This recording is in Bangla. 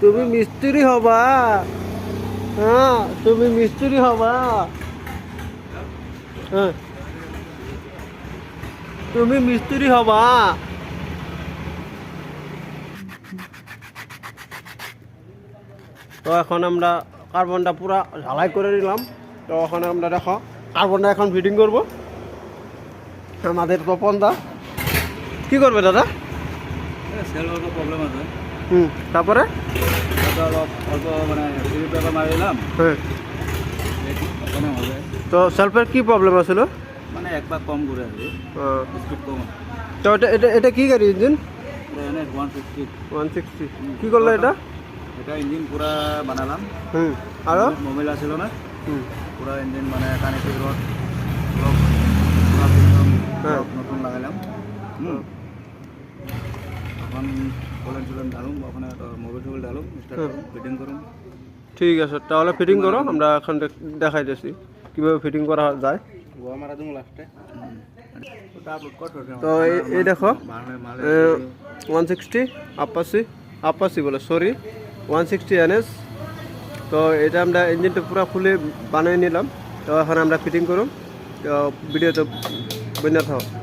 তুমি মিস্ত্রি হবা। হ্যাঁ তুমি মিস্ত্রি হবা। হ্যাঁ তুমি মিস্ত্রি হবা। তো এখন আমরা কার্বনটা পুরা ঝালাই করে নিলাম। তো এখন আমরা দেখো কার্বনটা এখন ফিটিং করব। আমাদের তপনদা কি করবে দাদা? সেলভার প্রবলেম আছে। তারপরে অল্প মানে মারিলাম। হ্যাঁ হবে তো সেলফের কি প্রবলেম আছিল? মানে এক পাক কম করে আছে, স্পিড কম। তো এটা এটা এটা কি গাড়ি ইঞ্জিন? 150 160 কি করলো এটা? এটা ইঞ্জিন পুরা বানালাম। আরো মোবাইল আছিল না, পুরা ইঞ্জিন মানে কানেক্টিভ রড নতুন লাগাইলাম। এখন চুলেন ঢালুম, ওখানে মোবাইল টোবাইল ঢালুম, ফিটিং করুন। ঠিক আছে তাহলে ফিটিং করো, আমরা এখন দেখাই দিচ্ছি কীভাবে ফিটিং করা যায়। তো এই দেখো 160 আপাসি বলে সরি 160 NS। তো এটা আমরা ইঞ্জিনটা পুরো খুলে বানিয়ে নিলাম। তো এখন আমরা ফিটিং করুন। তো ভিডিওতে বন্ধ থাকো।